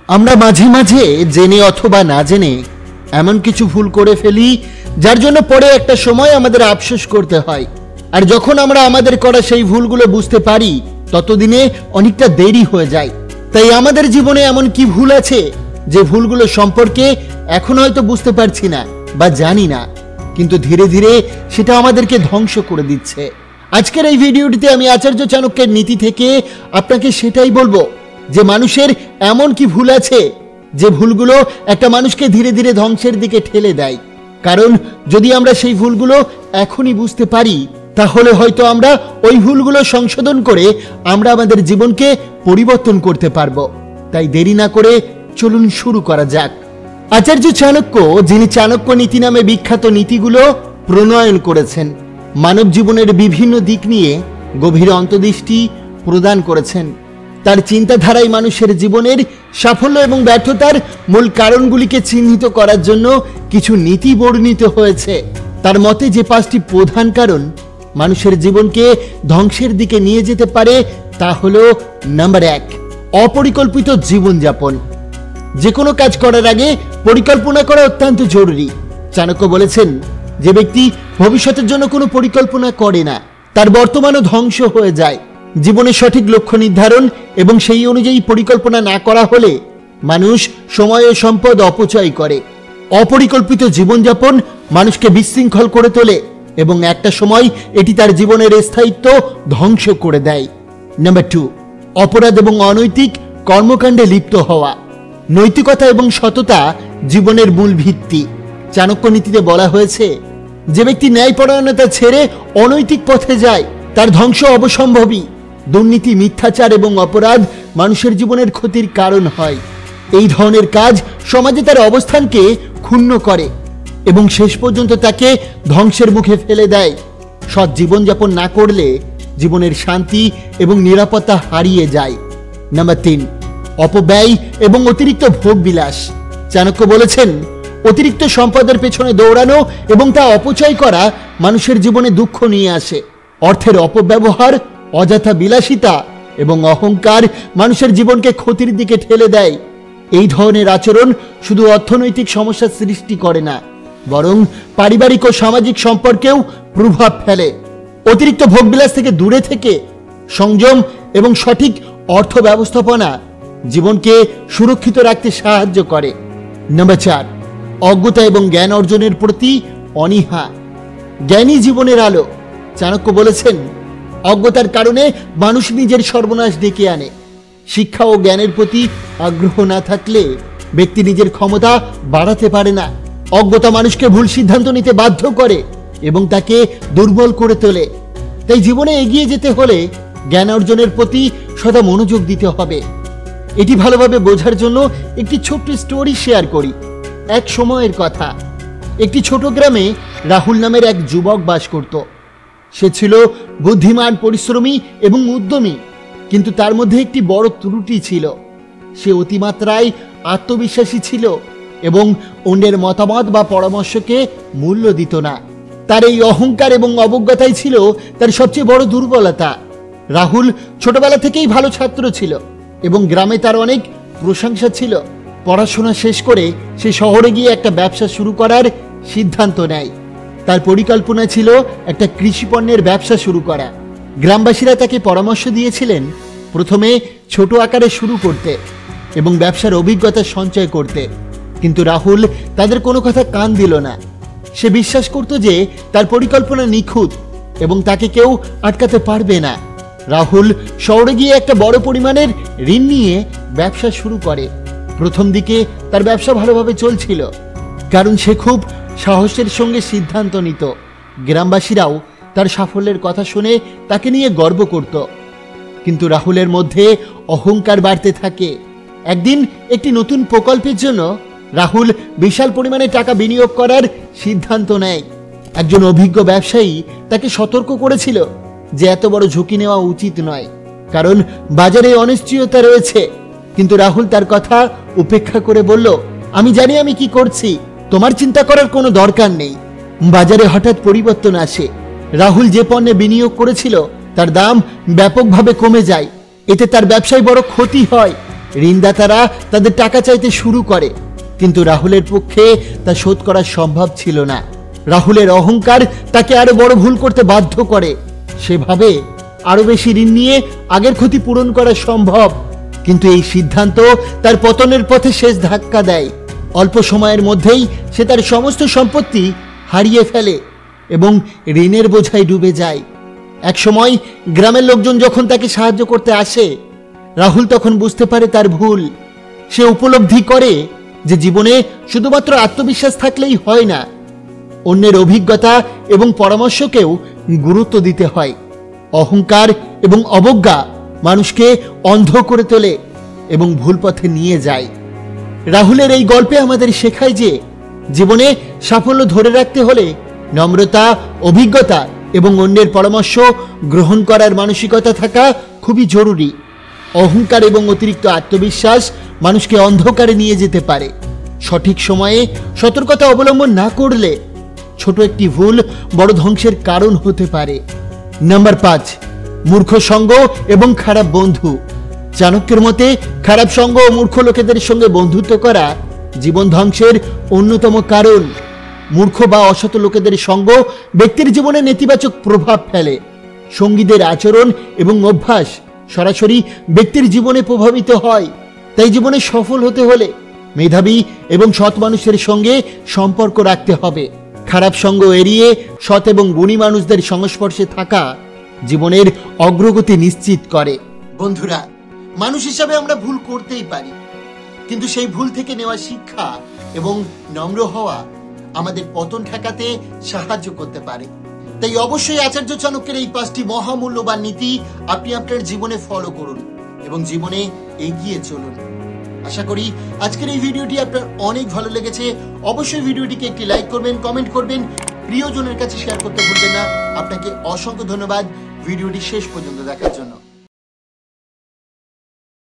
আমরা মাঝে মাঝে জেনে অথবা না জেনে এমন কিছু ভুল করে ফেলি যার জন্য পরে একটা সময় আমাদের আফসোস করতে হয়। আর যখন আমরা আমাদের করা সেই ভুলগুলো বুঝতে পারি ততদিনে অনেকটা দেরি হয়ে যায়। তাই আমাদের জীবনে এমন কি ভুল আছে যে ভুলগুলো সম্পর্কে এখন হয়তো বুঝতে পারছি না বা জানি না, কিন্তু ধীরে ধীরে সেটা আমাদেরকে ধ্বংস করে দিচ্ছে। আজকের এই ভিডিওটিতে আমি আচার্য চাণক্যের নীতি থেকে আপনাকে সেটাই বলবো যে মানুষের এমন কি ভুল আছে যে ভুলগুলো একটা মানুষকে ধীরে ধীরে ধ্বংসের দিকে ঠেলে দেয়। কারণ যদি আমরা সেই ভুলগুলো এখনই বুঝতে পারি তাহলে হয়তো আমরা ওই ভুলগুলো সংশোধন করে আমরা আমাদের জীবনকে পরিবর্তন করতে পারবো। তাই দেরি না করে চলুন শুরু করা যাক। আচার্য চাণক্য, যিনি চাণক্য নীতি নামে বিখ্যাত নীতিগুলো প্রণয়ন করেছেন, মানব জীবনের বিভিন্ন দিক নিয়ে গভীর অন্তর্দৃষ্টি প্রদান করেছেন। তার চিন্তাধারায় মানুষের জীবনের সাফল্য এবং ব্যর্থতার মূল কারণগুলিকে চিহ্নিত করার জন্য কিছু নীতি বর্ণিত হয়েছে। তার মতে যে 5টি প্রধান কারণ মানুষের জীবনকে ধ্বংসের দিকে নিয়ে যেতে পারে তা হলো নাম্বার 1, অপরিকল্পিত জীবনযাপন। যে কোনো কাজ করার আগে পরিকল্পনা করা অত্যন্ত জরুরি। চাণক্য বলেছেন, যে ব্যক্তি ভবিষ্যতের জন্য কোনো পরিকল্পনা করে না তার বর্তমানও ধ্বংস হয়ে যায়। জীবনে সঠিক লক্ষ্য নির্ধারণ এবং সেই অনুযায়ী পরিকল্পনা না করা হলে মানুষ সময় ও সম্পদ অপচয় করে। অপরিকল্পিত জীবনযাপন মানুষকে বিশৃঙ্খল করে তোলে এবং একটা সময় এটি তার জীবনের স্থায়িত্ব ধ্বংস করে দেয়। নাম্বার 2, অপরাধ এবং অনৈতিক কর্মকাণ্ডে লিপ্ত হওয়া। নৈতিকতা এবং সততা জীবনের মূল ভিত্তি। চাণক্য নীতিতে বলা হয়েছে, যে ব্যক্তি ন্যায়পরায়ণতা ছেড়ে অনৈতিক পথে যায় তার ধ্বংস অবসম্ভবী। দুর্নীতি, মিথ্যাচার এবং অপরাধ মানুষের জীবনের ক্ষতির কারণ হয়। এই ধরনের কাজ সমাজে তার অবস্থানকে ক্ষুণ্ণ করে এবং শেষ পর্যন্ত তাকে ধ্বংসের মুখে ফেলে দেয়। সৎ জীবনযাপন না করলে জীবনের শান্তি এবং নিরাপত্তা হারিয়ে যায়। নাম্বার 3, অপব্যয় এবং অতিরিক্ত ভোগ বিলাস। চাণক্য বলেছেন, অতিরিক্ত সম্পদের পেছনে দৌড়ানো এবং তা অপচয় করা মানুষের জীবনে দুঃখ নিয়ে আসে। অর্থের অপব্যবহার, অযথা বিলাসিতা এবং অহংকার মানুষের জীবনকে ক্ষতির দিকে ঠেলে দেয়। এই ধরনের আচরণ শুধু অর্থনৈতিক সমস্যার সৃষ্টি করে না, বরং পারিবারিক ও সামাজিক সম্পর্কেও প্রভাব ফেলে। অতিরিক্ত ভোগবিলাস থেকে দূরে থেকে সংযম এবং সঠিক অর্থ ব্যবস্থাপনা জীবনকে সুরক্ষিত রাখতে সাহায্য করে। নাম্বার 4, অজ্ঞতা এবং জ্ঞান অর্জনের প্রতি অনীহা। জ্ঞানী জীবনের আলো। চাণক্য বলেছেন, অজ্ঞতার কারণে মানুষ নিজের সর্বনাশ ডেকে আনে। শিক্ষা ও জ্ঞানের প্রতি আগ্রহ না থাকলে ব্যক্তি নিজের ক্ষমতা বাড়াতে পারে না। অজ্ঞতা মানুষকে ভুল সিদ্ধান্ত নিতে বাধ্য করে এবং তাকে দুর্বল করে তোলে। তাই জীবনে এগিয়ে যেতে হলে জ্ঞান অর্জনের প্রতি সদা মনোযোগ দিতে হবে। এটি ভালোভাবে বোঝার জন্য একটি ছোট্ট স্টোরি শেয়ার করি। এক সময়ের কথা, একটি ছোট গ্রামে রাহুল নামের এক যুবক বাস করত। সে ছিল বুদ্ধিমান, পরিশ্রমী এবং উদ্যমী, কিন্তু তার মধ্যে একটি বড় ত্রুটি ছিল। সে অতিমাত্রায় আত্মবিশ্বাসী ছিল এবং অন্যের মতামত বা পরামর্শকে মূল্য দিত না। তার এই অহংকার এবং অবজ্ঞাটাই ছিল তার সবচেয়ে বড় দুর্বলতা। রাহুল ছোটবেলা থেকেই ভালো ছাত্র ছিল এবং গ্রামে তার অনেক প্রশংসা ছিল। পড়াশোনা শেষ করে সে শহরে গিয়ে একটা ব্যবসা শুরু করার সিদ্ধান্ত নেয়। তার পরিকল্পনা ছিল একটা কৃষি পণ্যের ব্যবসা শুরু করা। গ্রামবাসীরা তাকে পরামর্শ দিয়েছিলেন প্রথমে ছোট আকারে শুরু করতে এবং ব্যবসার অভিজ্ঞতা সঞ্চয় করতে, কিন্তু রাহুল তাদের কোনো কথা কান দিল না। সে বিশ্বাস করত যে তার পরিকল্পনা নিখুঁত এবং তাকে কেউ আটকাতে পারবে না। রাহুল শহরে গিয়ে একটা বড় পরিমাণের ঋণ নিয়ে ব্যবসা শুরু করে। প্রথম দিকে তার ব্যবসা ভালোভাবে চলছিল, কারণ সে খুব সাহসের সঙ্গে সিদ্ধান্ত নিত। গ্রামবাসীরাও তার সাফল্যের কথা শুনে তাকে নিয়ে গর্ব করত। কিন্তু রাহুলের মধ্যে অহংকার বাড়তে থাকে। একদিন একটি নতুন প্রকল্পের জন্য রাহুল বিশাল পরিমাণে টাকা বিনিয়োগ করার সিদ্ধান্ত নেয়। একজন অভিজ্ঞ ব্যবসায়ী তাকে সতর্ক করেছিল যে এত বড় ঝুঁকি নেওয়া উচিত নয়, কারণ বাজারে অনিশ্চয়তা রয়েছে। কিন্তু রাহুল তার কথা উপেক্ষা করে বলল, আমি জানি আমি কি করছি, তোমার চিন্তা করার কোনো দরকার নেই। বাজারে হঠাৎ পরিবর্তন আসে। রাহুল যে পণ্যে বিনিয়োগ করেছিল তার দাম ব্যাপকভাবে কমে যায়। এতে তার ব্যবসায় বড় ক্ষতি হয়। ঋণদাতারা তাদের টাকা চাইতে শুরু করে, কিন্তু রাহুলের পক্ষে তা শোধ করা সম্ভব ছিল না। রাহুলের অহংকার তাকে আরো বড় ভুল করতে বাধ্য করে। সেভাবে আরো বেশি ঋণ নিয়ে আগের ক্ষতি পূরণ করা সম্ভব, কিন্তু এই সিদ্ধান্ত তার পতনের পথে শেষ ধাক্কা দেয়। অল্প সময়ের মধ্যেই সে তার সমস্ত সম্পত্তি হারিয়ে ফেলে এবং ঋণের বোঝায় ডুবে যায়। একসময় গ্রামের লোকজন যখন তাকে সাহায্য করতে আসে, রাহুল তখন বুঝতে পারে তার ভুল। সে উপলব্ধি করে যে জীবনে শুধুমাত্র আত্মবিশ্বাস থাকলেই হয় না, অন্যের অভিজ্ঞতা এবং পরামর্শকেও গুরুত্ব দিতে হয়। অহংকার এবং অবজ্ঞা মানুষকে অন্ধ করে তোলে এবং ভুল পথে নিয়ে যায়। রাহুলের এই গল্পে আমাদের শেখায় যে জীবনে সাফল্য ধরে রাখতে হলে নম্রতা, অভিজ্ঞতা এবং অন্যের পরামর্শ গ্রহণ করার মানসিকতা থাকা খুবই জরুরি। অহংকার এবং অতিরিক্ত আত্মবিশ্বাস মানুষকে অন্ধকারে নিয়ে যেতে পারে। সঠিক সময়ে সতর্কতা অবলম্বন না করলে ছোট একটি ভুল বড় ধ্বংসের কারণ হতে পারে। নাম্বার 5, মূর্খ সঙ্গ এবং খারাপ বন্ধু। চাণক্যের মতে খারাপ সঙ্গ ও মূর্খ লোকেদের সঙ্গে বন্ধুত্ব করা জীবন ধ্বংসের অন্যতম কারণ। মূর্খ বা অসৎ লোকেদের সঙ্গ ব্যক্তির জীবনে নেতিবাচক প্রভাব ফেলে। সঙ্গীদের আচরণ এবং অভ্যাস সরাসরি ব্যক্তির জীবনে প্রভাবিত হয়। তাই জীবনে সফল হতে হলে মেধাবী এবং সৎ মানুষের সঙ্গে সম্পর্ক রাখতে হবে। খারাপ সঙ্গ এড়িয়ে সৎ এবং গুণী মানুষদের সংস্পর্শে থাকা জীবনের অগ্রগতি নিশ্চিত করে। বন্ধুরা, মানুষ হিসাবে আমরা ভুল করতেই পারি, কিন্তু সেই ভুল থেকে নেওয়া শিক্ষা এবং নম্র হওয়া আমাদের পতন ঠেকাতে সাহায্য করতে পারে। তাই অবশ্যই আচার্য চাণক্যের এই 5টি মহামূল্যবান নীতি আপনি আপনার জীবনে ফলো করুন এবং জীবনে এগিয়ে চলুন। আশা করি আজকের এই ভিডিওটি আপনার অনেক ভালো লেগেছে। অবশ্যই ভিডিওটিকে একটি লাইক করবেন, কমেন্ট করবেন, প্রিয়জনের কাছে শেয়ার করতে ভুলবেন না। আপনাকে অসংখ্য ধন্যবাদ ভিডিওটি শেষ পর্যন্ত দেখার জন্য।